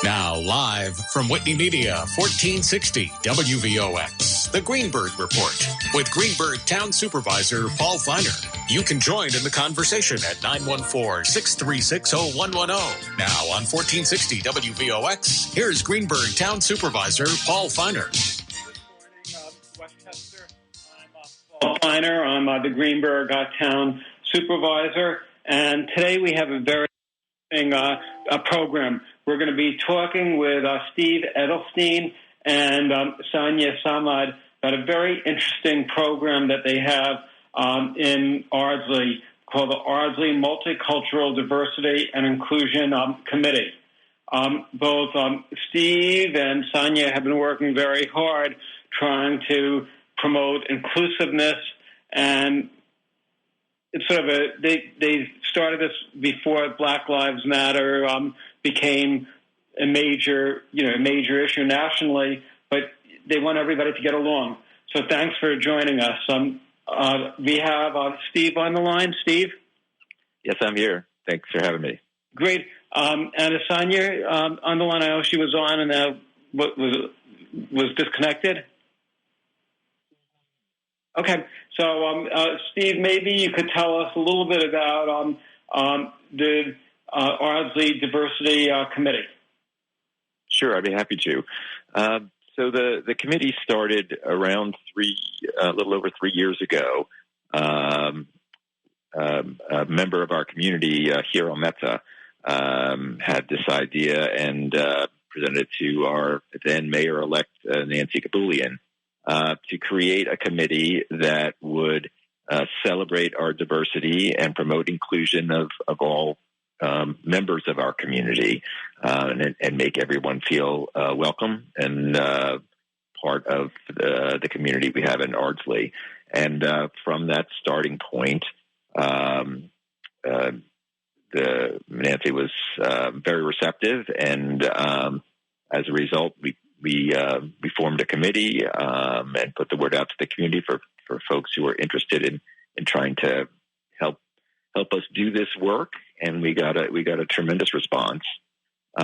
Now, live from Whitney Media, 1460 WVOX, the Greenberg Report with Greenberg Town Supervisor Paul Feiner. You can join in the conversation at 914-636-0110. Now on 1460 WVOX, here's Greenberg Town Supervisor Paul Feiner. Good morning, Westchester. I'm Paul Feiner. I'm the Greenberg Town Supervisor, and today we have a very interesting program. We're going to be talking with Steve Edelstein and Sania about a very interesting program that they have in Ardsley called the Ardsley Multicultural Diversity and Inclusion Committee. Both Steve and Sania have been working very hard trying to promote inclusiveness, and it's sort of they started this before Black Lives Matter became a major issue nationally, but they want everybody to get along. So thanks for joining us. We have Steve on the line. Steve? Yes, I'm here. Thanks for having me. Great. And Sania on the line. I know she was on and was disconnected. Okay. So, Steve, maybe you could tell us a little bit about the Ardsley Diversity Committee. Sure, I'd be happy to. So the committee started around a little over 3 years ago. A member of our community, Hiro Mehta, had this idea and presented it to our then mayor-elect Nancy Kabulian to create a committee that would celebrate our diversity and promote inclusion of all members of our community, and make everyone feel welcome and part of the community we have in Ardsley. And from that starting point, Nancy was very receptive, and as a result, we formed a committee and put the word out to the community for folks who are interested in trying to help us do this work. And we got a tremendous response. We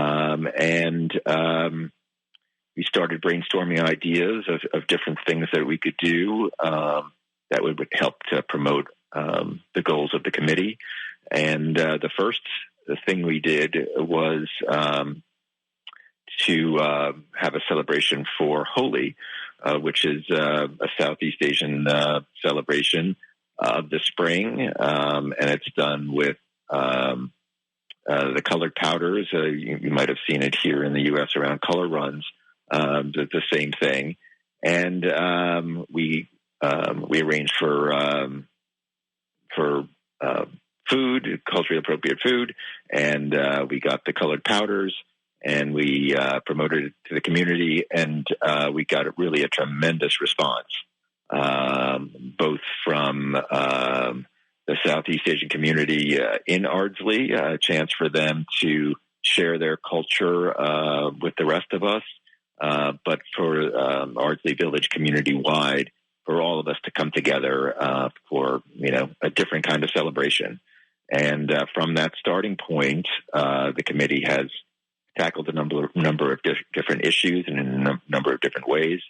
started brainstorming ideas of different things that we could do that would help to promote the goals of the committee. And the first thing we did was to have a celebration for Holi, which is a Southeast Asian celebration of the spring, and it's done with the colored powders. You might have seen it here in the U.S. around color runs. The same thing, and we arranged for food, culturally appropriate food, and we got the colored powders, and we promoted it to the community, and we got really a tremendous response, both from the Southeast Asian community in Ardsley, a chance for them to share their culture with the rest of us, but for Ardsley Village community-wide, for all of us to come together for a different kind of celebration. And from that starting point, the committee has tackled a number of different issues and in a number of different ways.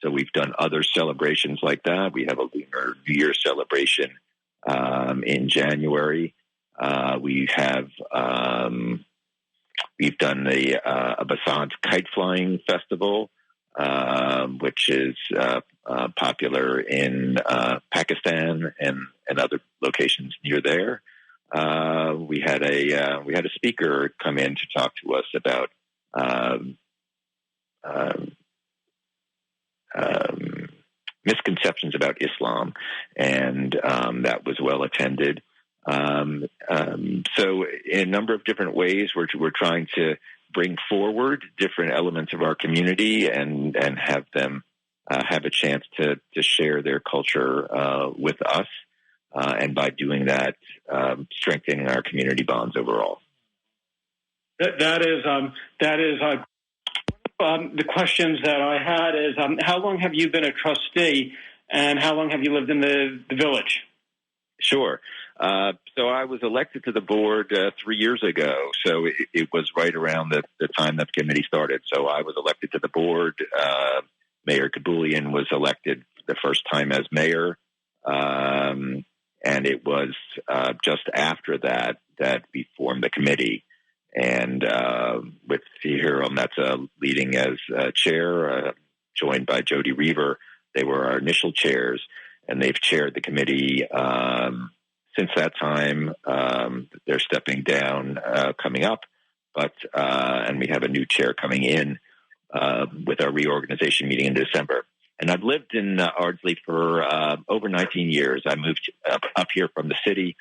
So we've done other celebrations like that. We have a Lunar New Year celebration in January. We've done a Basant kite flying festival, which is popular in Pakistan and other locations near there. We had a speaker come in to talk to us about misconceptions about Islam, and that was well attended. So in a number of different ways, we're trying to bring forward different elements of our community and have them have a chance to share their culture with us, and by doing that, strengthening our community bonds overall. That is the questions that I had is, how long have you been a trustee, and how long have you lived in the village? Sure. So I was elected to the board 3 years ago. So it was right around the time that the committee started. So I was elected to the board. Mayor Kabulian was elected the first time as mayor. And it was just after that we formed the committee. And with Hiram, that's leading as chair, joined by Jody Reaver. They were our initial chairs, and they've chaired the committee since that time. They're stepping down coming up, and we have a new chair coming in with our reorganization meeting in December. And I've lived in Ardsley for over 19 years. I moved up here from the city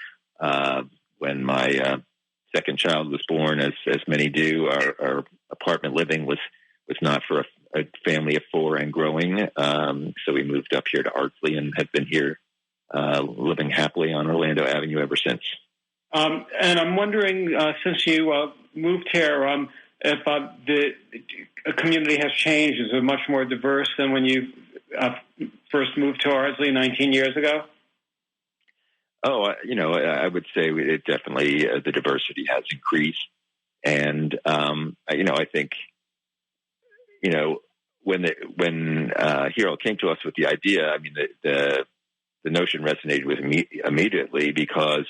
when my second child was born, as many do. Our apartment living was not for a family of four and growing. So we moved up here to Ardsley and have been here living happily on Orlando Avenue ever since. And I'm wondering, since you moved here, if the community has changed. Is it much more diverse than when you first moved to Ardsley 19 years ago? Oh, I would say it definitely the diversity has increased, and I think when Hero came to us with the idea, I mean the notion resonated with me immediately because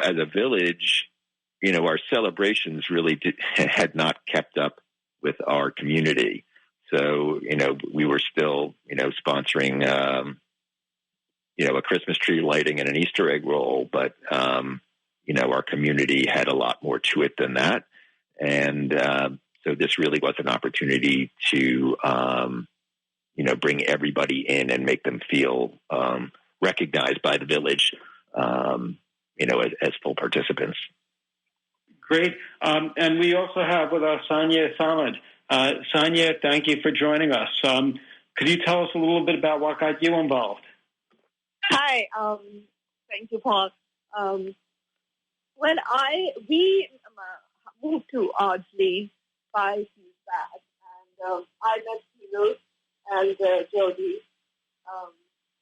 as a village, our celebrations really had not kept up with our community. So, we were still, sponsoring, a Christmas tree lighting and an Easter egg roll, but, our community had a lot more to it than that. And so this really was an opportunity to, bring everybody in and make them feel recognized by the village, as full participants. Great. And we also have with us Sania Samad. Sania, thank you for joining us. Could you tell us a little bit about what got you involved? Hi. Thank you, Paul. When we moved to Ardsley 5 years back, and I met Hero and Jody,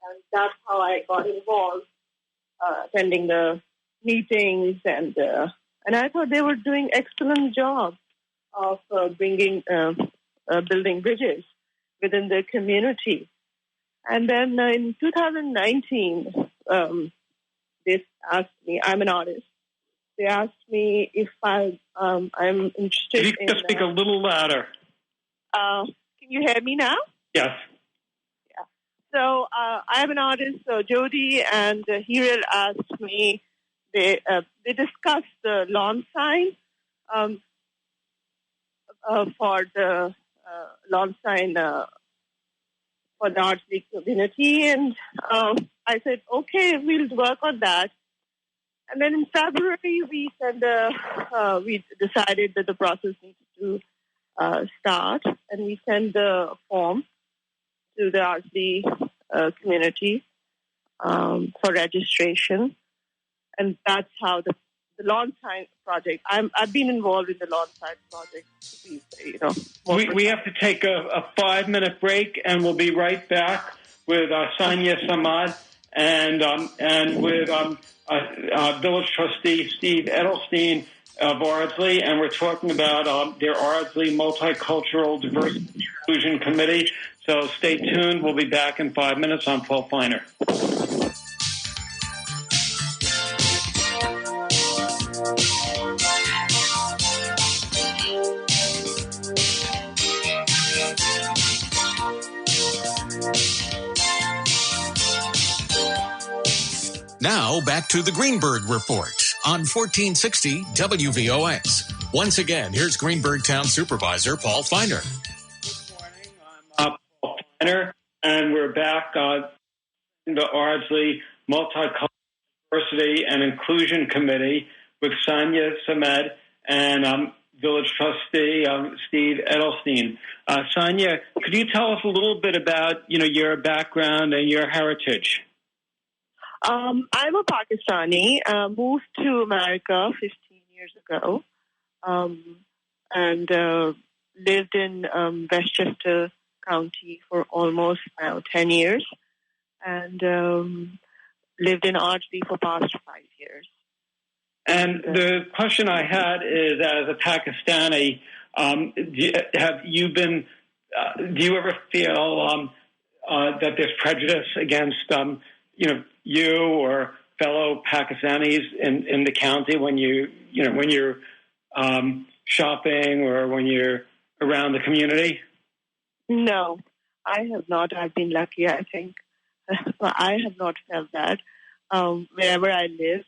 and that's how I got involved, attending the meetings, and I thought they were doing excellent job of building bridges within the community. And then in 2019, they asked me, I'm an artist. They asked me if I'm interested in... Can you speak a little louder? Can you hear me now? Yes. Yeah. So I'm an artist. So Jody and Hero asked me, they discussed the lawn sign for the lawn sign for the Ardsley community, and I said, okay, we'll work on that. And then in February, we decided that the process needs to start, and we sent the form to the Ardsley community for registration, and that's how the lawn sign project. I've been involved in the lawn sign project. We have to take a 5-minute break, and we'll be right back with Sania Samad and with village trustee Steve Edelstein of Ardsley, and we're talking about their Ardsley Multicultural Diversity Inclusion Committee. So stay tuned. We'll be back in 5 minutes. I'm Paul Feiner. Now, back to the Greenberg Report on 1460 WVOX. Once again, here's Greenberg Town Supervisor Paul Feiner. Good morning. I'm Paul Feiner, and we're back in the Ardsley Multicultural Diversity and Inclusion Committee with Sania Samad and Village Trustee Steve Edelstein. Sania, could you tell us a little bit about your background and your heritage? I'm a Pakistani, moved to America 15 years ago, and lived in Westchester County for almost 10 years, and lived in Ardsley for past 5 years. And the question I had is, as a Pakistani, do you ever feel that there's prejudice against, you or fellow Pakistanis in the county when you're shopping or when you're around the community? No, I have not. I've been lucky, I think. I have not felt that. Wherever I live,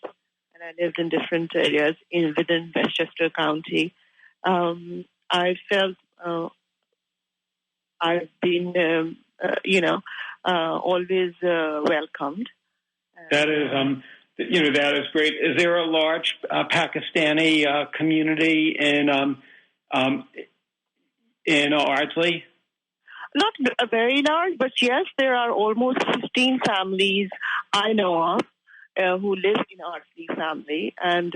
and I lived in different areas within Westchester County, I felt I've been, always welcomed. That is great. Is there a large Pakistani community in Ardsley? Not very large, but yes, there are almost 15 families I know of who live in Ardsley family. And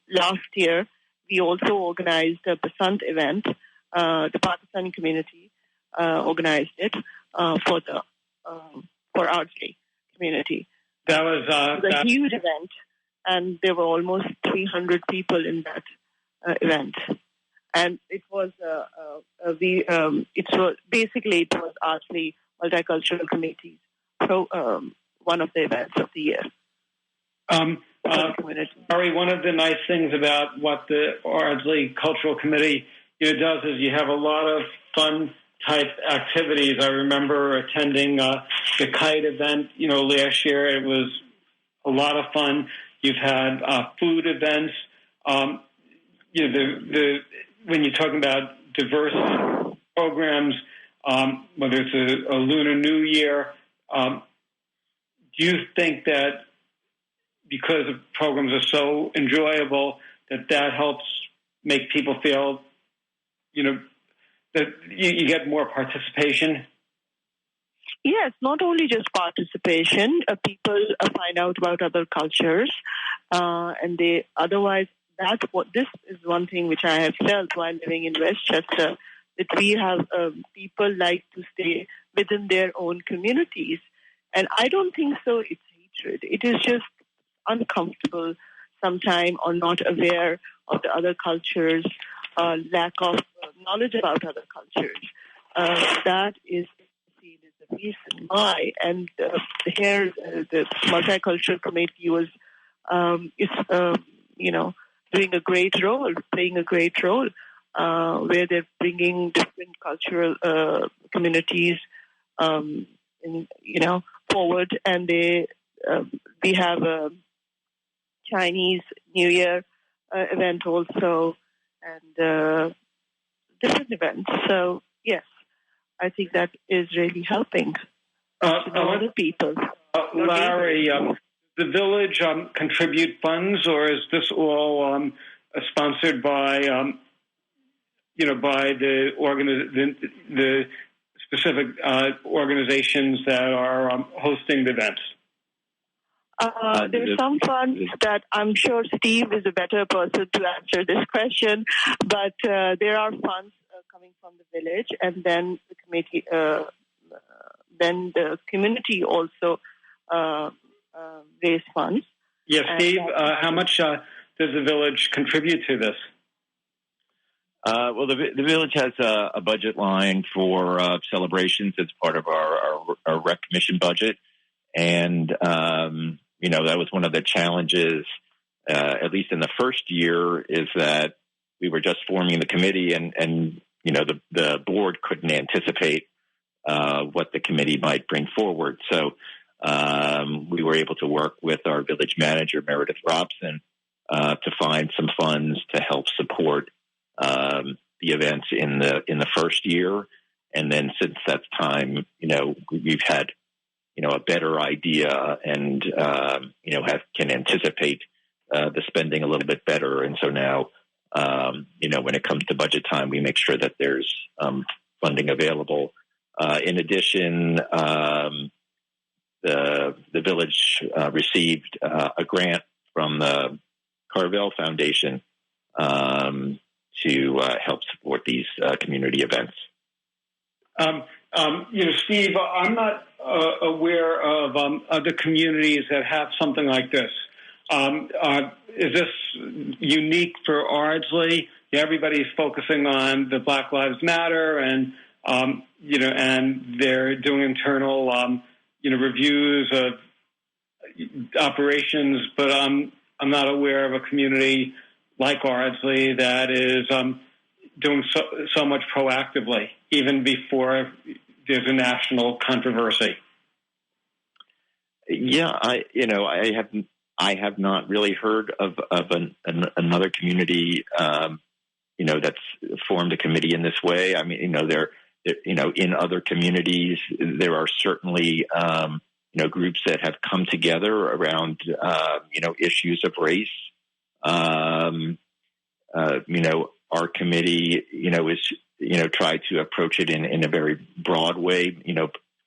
last year, we also organized a Basant event. The Pakistani community organized it for Ardsley community. That was a huge event, and there were almost 300 people in that event. And it was it was Ardsley Multicultural Committee's one of the events of the year. Ari, one of the nice things about what the Ardsley Cultural Committee does is you have a lot of fun type activities. I remember attending the kite event, last year. It was a lot of fun. You've had food events. When you're talking about diverse programs, whether it's a Lunar New Year, do you think that because the programs are so enjoyable that helps make people feel, that you get more participation? Yes, not only just participation. People find out about other cultures, and they otherwise. This is one thing which I have felt while living in Westchester, that we have people like to stay within their own communities, and I don't think so. It's hatred. It is just uncomfortable sometimes, or not aware of the other cultures, lack of knowledge about other cultures. That is the reason why. And here, the Multicultural Committee was, playing a great role, where they're bringing different cultural communities, forward. And we have a Chinese New Year event also, and different events. So yes, I think that is really helping other people. Larry, the village contribute funds, or is this all sponsored by the specific organizations that are hosting the events? There's some funds that I'm sure Steve is a better person to answer this question, but there are funds coming from the village, and then the committee, then the community also raise funds. Yes, Steve, how much does the village contribute to this? Well, the village has a budget line for celebrations. It's part of our rec commission budget. And, that was one of the challenges, at least in the first year, is that we were just forming the committee and the board couldn't anticipate what the committee might bring forward. So we were able to work with our village manager, Meredith Robson, to find some funds to help support the events in the first year. And then since that time, we've had, a better idea and, can anticipate the spending a little bit better. And so now, when it comes to budget time, we make sure that there's funding available. In addition, the village received a grant from the Carvel Foundation to help support these community events. Steve, I'm not aware of other communities that have something like this. Is this unique for Ardsley? Everybody's focusing on the Black Lives Matter, and and they're doing internal reviews of operations. But I'm not aware of a community like Ardsley that is doing so much proactively, even before there's a national controversy. Yeah, I have not really heard of another community, that's formed a committee in this way. I mean, there in other communities, there are certainly, groups that have come together around, issues of race. Our committee, is, try to approach it in a very broad way,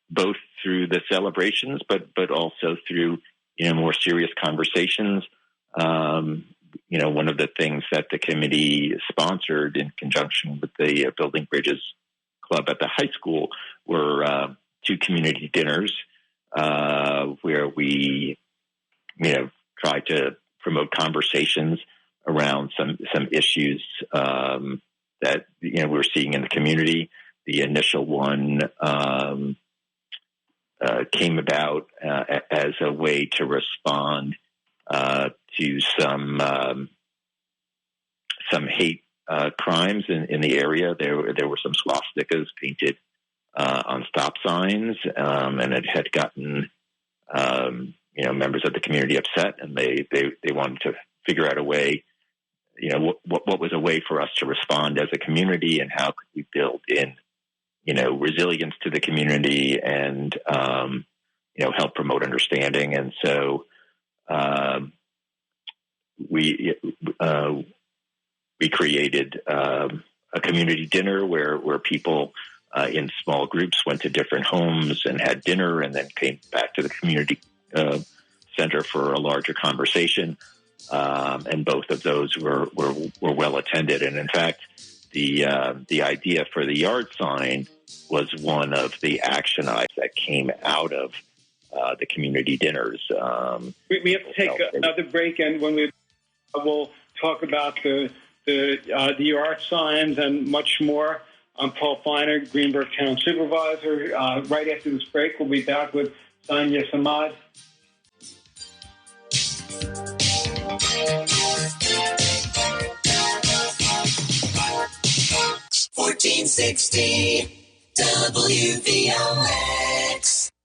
both through the celebrations, but also through, more serious conversations. One of the things that the committee sponsored in conjunction with the Building Bridges Club at the high school were 2 community dinners where we, try to promote conversations around some issues that we're seeing in the community. The initial one came about as a way to respond to some hate crimes in the area. There were some swastikas painted on stop signs, and it had gotten members of the community upset, and they wanted to figure out a way. What was a way for us to respond as a community, and how could we build in, resilience to the community and, help promote understanding. And so, we created, a community dinner where people, in small groups went to different homes and had dinner, and then came back to the community, center for a larger conversation. And both of those were well attended. And in fact, the idea for the yard sign was one of the action items that came out of the community dinners. We have to take another break, and when we'll talk about the yard signs and much more. I'm Paul Feiner, Greenberg Town Supervisor. Right after this break, we'll be back with Sania Samad. 1460 WVOX.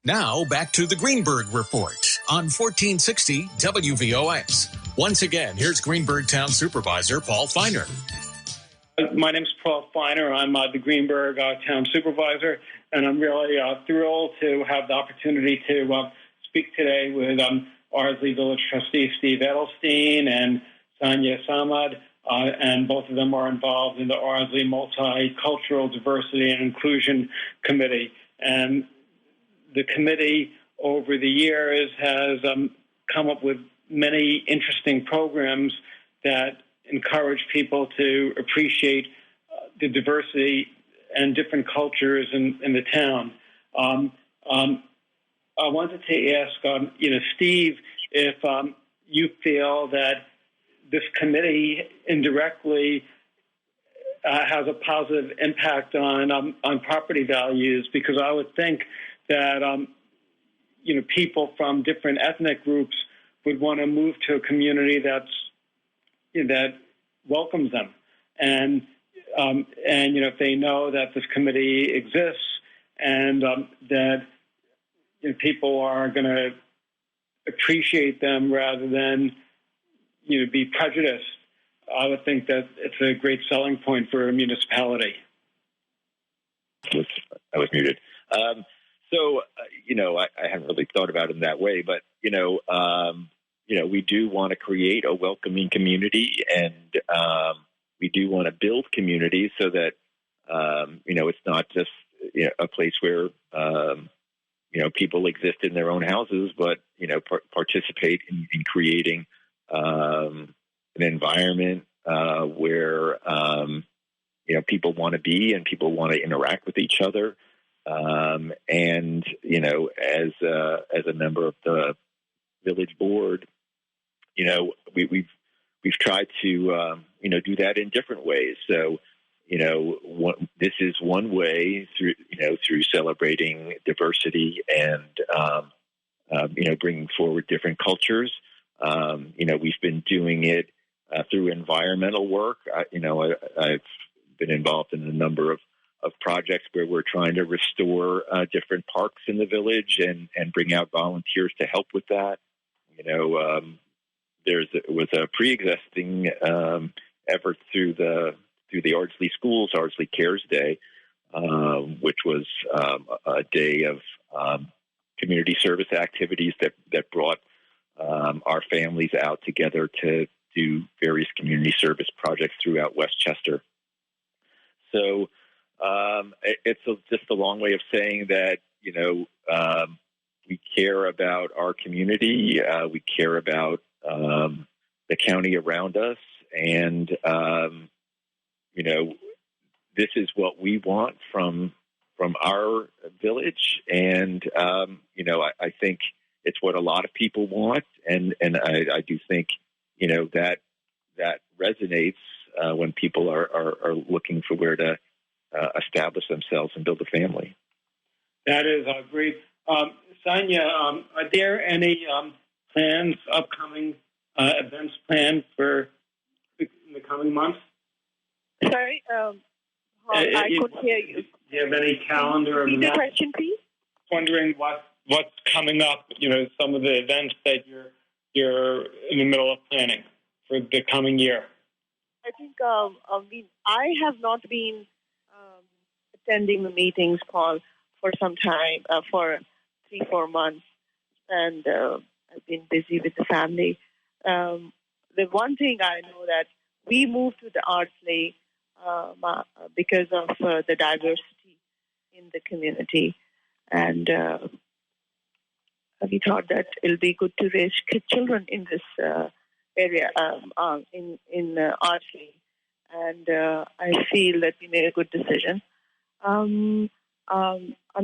Now back to the Greenberg Report on 1460 WVOX. Once again, here's Greenberg Town Supervisor Paul Feiner. My name is Paul Feiner. I'm the Greenberg Town Supervisor, and I'm really thrilled to have the opportunity to speak today with Ardsley Village Trustee Steve Edelstein and Sania Samad, and both of them are involved in the Ardsley Multicultural Diversity and Inclusion Committee. And the committee over the years has come up with many interesting programs that encourage people to appreciate the diversity and different cultures in the town. I wanted to ask, Steve, if you feel that this committee indirectly has a positive impact on property values, because I would think that people from different ethnic groups would want to move to a community that welcomes them, and if they know that this committee exists and that people are going to appreciate them rather than be prejudiced, I would think that it's a great selling point for a municipality. I was muted. I haven't really thought about it in that way, but we do want to create a welcoming community, and we do want to build communities so that it's not just a place where people exist in their own houses, but participate in creating an environment where people want to be and people want to interact with each other. As a member of the village board, we've tried to do that in different ways. So this is one way through celebrating diversity and bringing forward different cultures. We've been doing it through environmental work. I've been involved in a number of projects where we're trying to restore different parks in the village and bring out volunteers to help with that. There was a pre-existing effort through the Ardsley schools, Ardsley Cares Day, which was a day of community service activities that brought our families out together to do various community service projects throughout Westchester. So it's just a long way of saying that, we care about our community, we care about the county around us, and, this is what we want from our village. And, I think it's what a lot of people want. And I do think, that resonates when people are looking for where to establish themselves and build a family. That is great. Sania, are there any plans, upcoming events planned in the coming months? Sorry, I couldn't hear you. Do you have any calendar? Repeat the question, please. Wondering what's coming up. Some of the events that you're in the middle of planning for the coming year. I think I have not been attending the meetings, Paul, for some time, for 3-4 months, and I've been busy with the family. The one thing I know that we moved to the Ardsley because of the diversity in the community, and we thought that it'll be good to raise children in this area, in Ardsley, and I feel that we made a good decision. I'm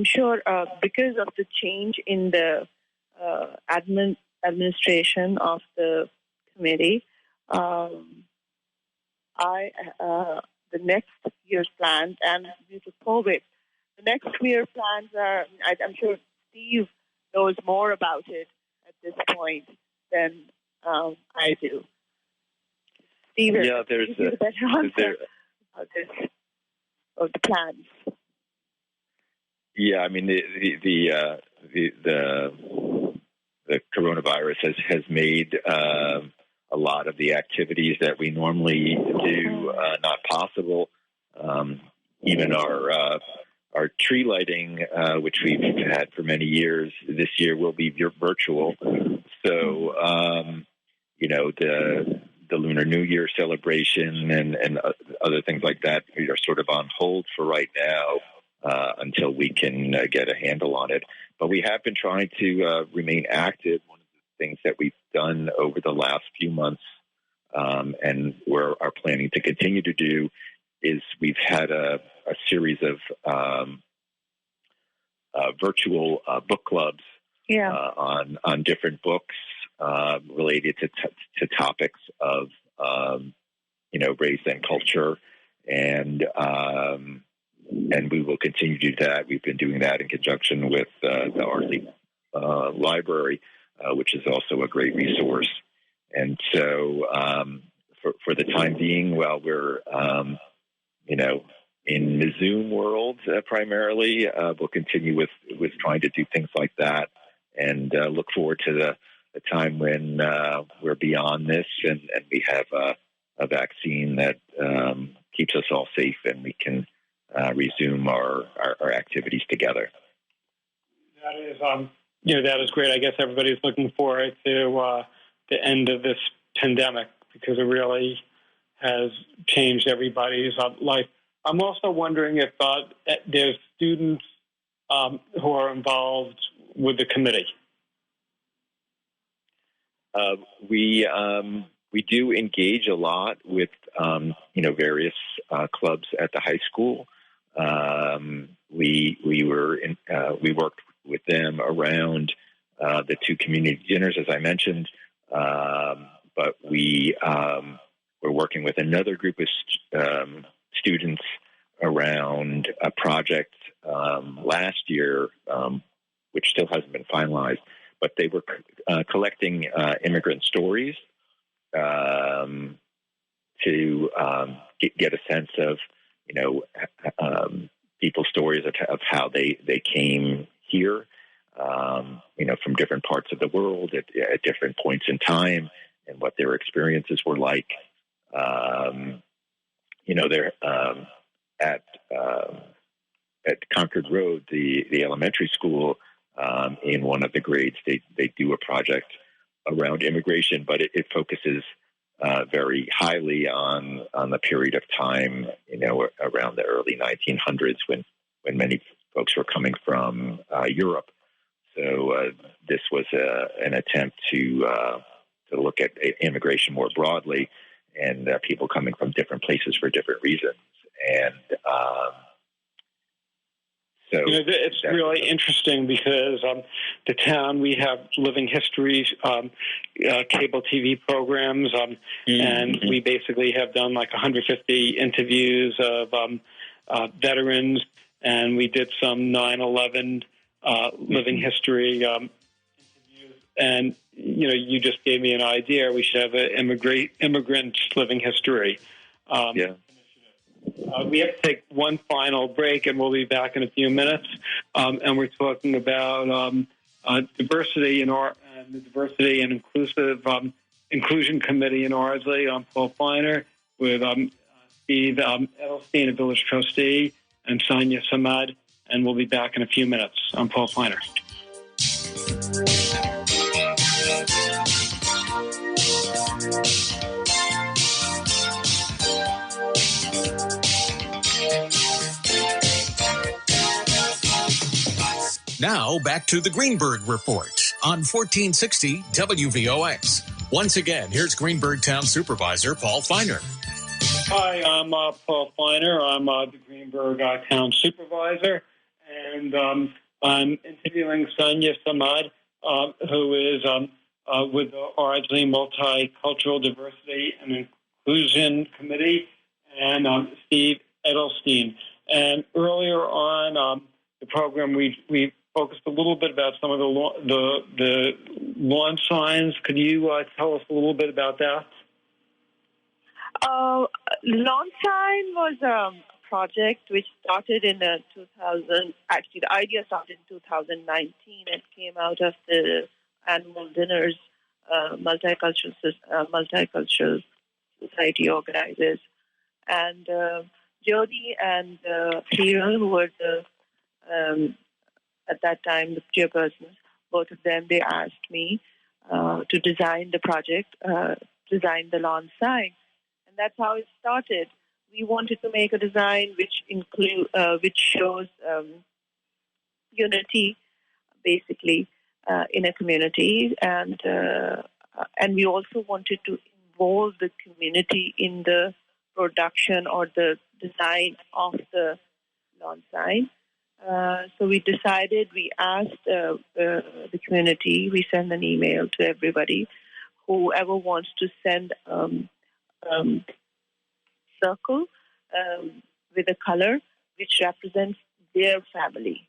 sure because of the change in the administration of the committee, the next year's plans, and due to COVID, the next year's plans are, I'm sure Steve knows more about it at this point than I do. Steve, there's a better answer of the plans. Yeah, I mean the coronavirus has made a lot of the activities that we normally do not possible. Even our tree lighting, which we've had for many years, this year will be virtual. So the Lunar New Year celebration and other things like that are sort of on hold for right now until we can get a handle on it. But we have been trying to remain active. One of the things that we've done over the last few months and we are planning to continue to do is we've had a series of virtual book clubs on different books related to topics of race and culture, and we will continue to do that. We've been doing that in conjunction with the Ardsley Library, which is also a great resource. And so for the time being, while we're in the Zoom world primarily, we'll continue with trying to do things like that, and look forward to the time when we're beyond this and we have a vaccine that keeps us all safe and we can resume our activities together. That is, that is great. I guess everybody's looking forward to the end of this pandemic because it really has changed everybody's life. I'm also wondering if there's students who are involved with the committee. We do engage a lot with various clubs at the high school. We worked with them around the two community dinners, as I mentioned. but we were working with another group of students around a project last year, which still hasn't been finalized, but they were collecting immigrant stories to get a sense of, people's stories of how they came here, from different parts of the world at different points in time, and what their experiences were like. They're at Concord Road, the elementary school. In one of the grades, they do a project around immigration, but it focuses very highly on the period of time, around the early 1900s when many folks were coming from Europe. So this was an attempt to look at immigration more broadly and people coming from different places for different reasons. And so it's really interesting because the town, we have living histories, cable TV programs, and we basically have done like 150 interviews of veterans, and we did some 9/11 living history interviews. And, you just gave me an idea. We should have an immigrant living history. We have to take one final break, and we'll be back in a few minutes. And we're talking about diversity and the Diversity and Inclusion Committee in Ardsley. I'm Paul Feiner with Steve Edelstein, a village trustee, and Sania Samad. And we'll be back in a few minutes. I'm Paul Feiner. Now, back to the Greenberg Report on 1460 WVOX. Once again, here's Greenberg Town Supervisor Paul Feiner. Hi, I'm Paul Feiner. I'm the Greenberg Town Supervisor, and I'm interviewing Sania Samad, who is with the Ardsley Multicultural Diversity and Inclusion Committee, and Steve Edelstein. And earlier on the program, we focused a little bit about some of the lawn signs. Could you tell us a little bit about that? Lawn sign was a project which started in 2000. Actually, the idea started in 2019 and came out of the annual dinners Multicultural Society organizes. And Jody and Hero, who were at that time the chairpersons, both of them, they asked me to design the project, design the lawn sign. And that's how it started. We wanted to make a design which shows unity, basically, in a community, and we also wanted to involve the community in the production or the design of the lawn sign. So we decided, we asked the community, we sent an email to everybody, whoever wants to send circle with a color which represents their family.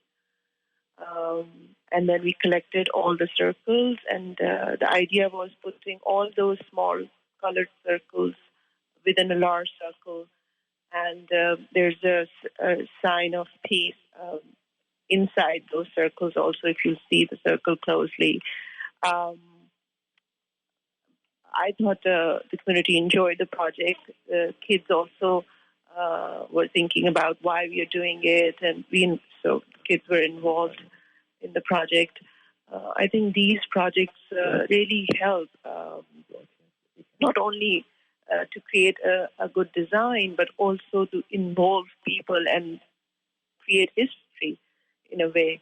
And then we collected all the circles, and the idea was putting all those small colored circles within a large circle. And there's a sign of peace inside those circles also, if you see the circle closely. I thought the community enjoyed the project. The kids also were thinking about why we are doing it, and so kids were involved in the project. I think these projects really help not only to create a good design, but also to involve people and create history in a way.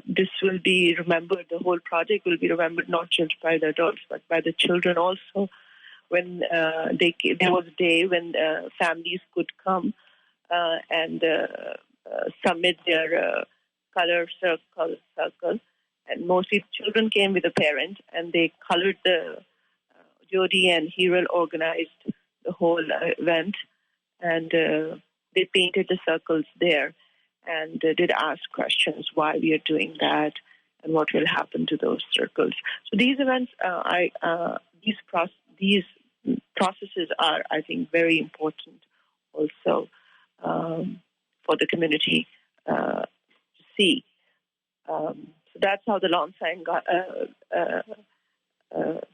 This will be remembered, the whole project will be remembered not just by the adults, but by the children also. When there was a day when families could come and submit their color circle, and mostly children came with a parent, and they colored the Jody and Hero organized the whole event, and they painted the circles there and did ask questions why we are doing that and what will happen to those circles. So these events, these processes are, I think, very important also for the community to see. So that's how the lawn sign got.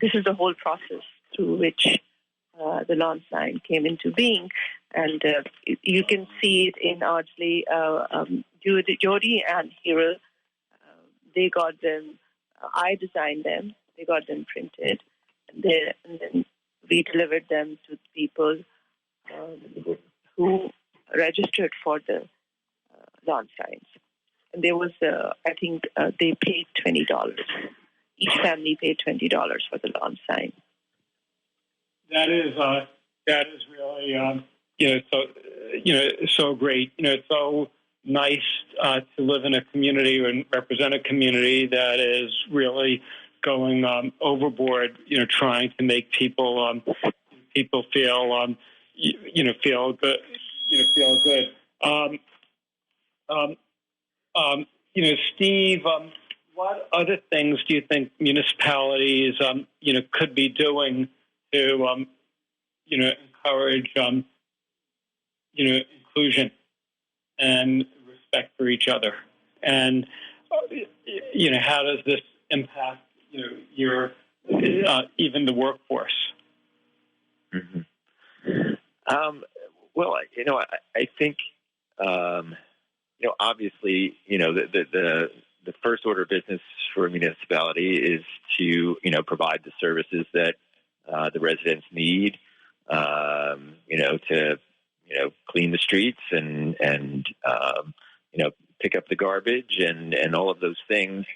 This is the whole process through which the lawn sign came into being, and you can see it in Ardsley. Jody and Hero, they got them. I designed them. They got them printed, and then we delivered them to people who registered for the lawn signs. And there was, I think, they paid $20. Each family paid $20 for the lawn sign. That is really so great. It's so nice to live in a community and represent a community that is really going overboard. Trying to make people feel feel good. Feel good. Steve, what other things do you think municipalities could be doing to encourage inclusion and respect for each other? And how does this impact your even the workforce? Mm-hmm. Well, I think obviously the first order of business for a municipality is to provide the services that the residents need, to clean the streets and pick up the garbage and all of those things.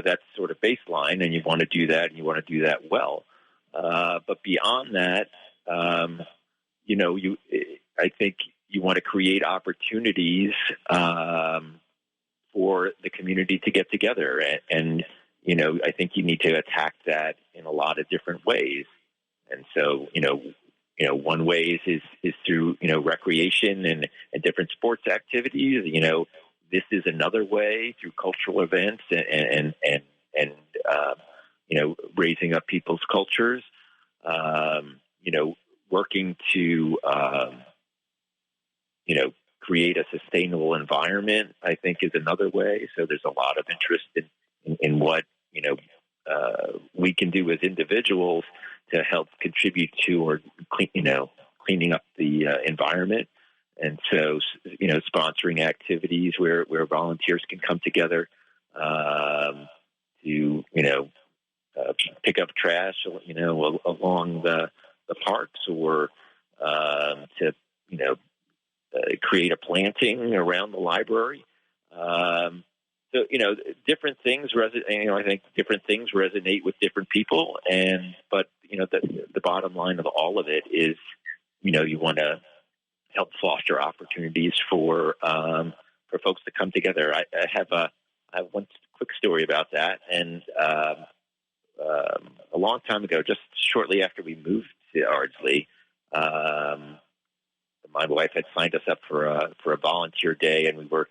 That's sort of baseline, and you want to do that, and you want to do that well. But beyond that, I think you want to create opportunities for the community to get together, and I think you need to attack that in a lot of different ways. And so, one way is through recreation and different sports activities. This is another way through cultural events and raising up people's cultures. Working to create a sustainable environment, I think, is another way. So there's a lot of interest in what we can do as individuals to help contribute to or cleaning up the environment. And so, sponsoring activities where volunteers can come together to pick up trash, along the parks, or to create a planting around the library. So different things. I think different things resonate with different people, but the bottom line of all of it is, you want to help foster opportunities for folks to come together. I have one quick story about that, and a long time ago, just shortly after we moved to Ardsley, my wife had signed us up for a volunteer day, and we were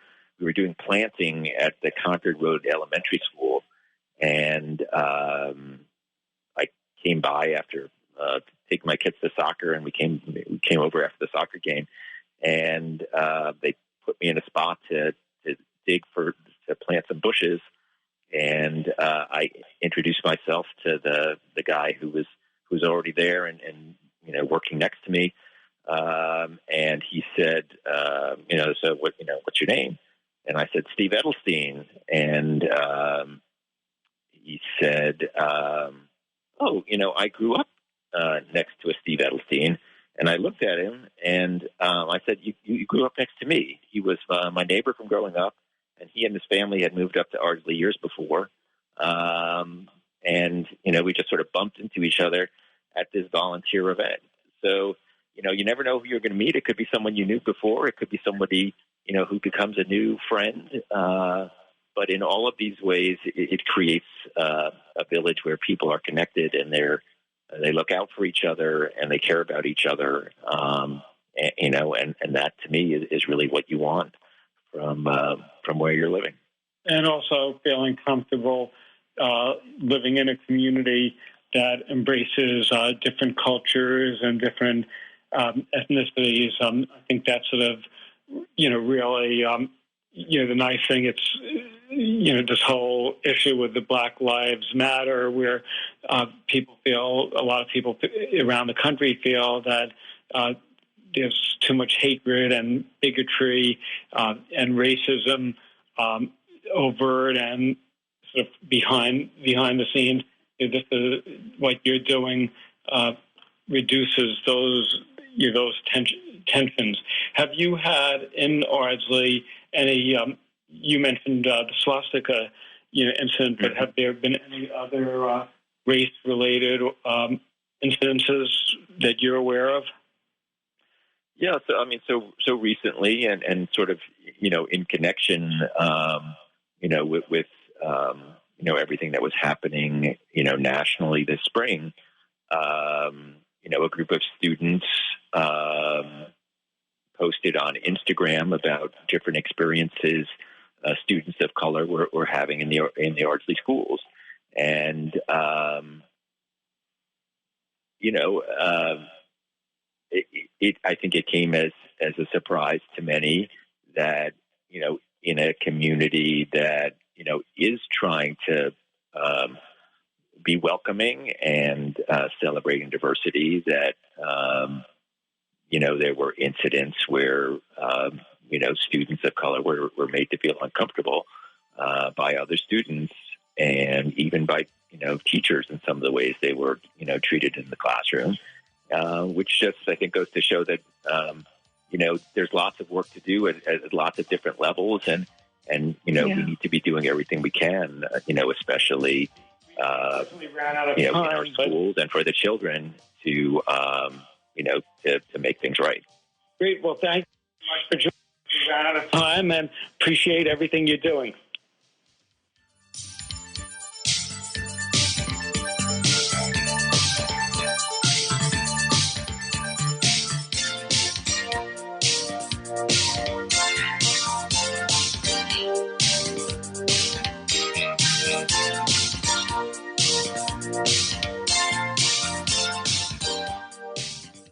doing planting at the Concord Road Elementary School, and I came by after taking my kids to soccer, and we came over after the soccer game, and they put me in a spot to plant some bushes, and I introduced myself to the guy who was already there and working next to me, and he said, so what's your name? And I said, Steve Edelstein. And he said, I grew up next to a Steve Edelstein. And I looked at him, and I said, you grew up next to me. He was my neighbor from growing up, and he and his family had moved up to Ardsley years before. And we just sort of bumped into each other at this volunteer event. So, you never know who you're going to meet. It could be someone you knew before. It could be somebody, who becomes a new friend. but in all of these ways, it creates a village where people are connected and they look out for each other and they care about each other. And that to me is really what you want from where you're living. And also feeling comfortable living in a community that embraces different cultures and different ethnicities. I think that's sort of, really, the nice thing. It's, this whole issue with the Black Lives Matter, where a lot of people around the country feel that there's too much hatred and bigotry and racism overt and sort of behind the scenes. What you're doing reduces those tensions. Have you had in Ardsley any? You mentioned the swastika, incident, but have there been any other race-related incidences that you're aware of? Yeah, so recently, and sort of, in connection, with everything that was happening, nationally this spring, a group of students posted on Instagram about different experiences students of color were having in the Ardsley schools, and I think it came as a surprise to many that in a community that is trying to be welcoming and celebrating diversity, that there were incidents where students of color were made to feel uncomfortable by other students and even by teachers in some of the ways they were treated in the classroom, which just I think goes to show that there's lots of work to do at lots of different levels, and we need to be doing everything we can, especially in our schools and for the children to make things right. Great. Well, thank you so much for joining. We ran out of time, and appreciate everything you're doing.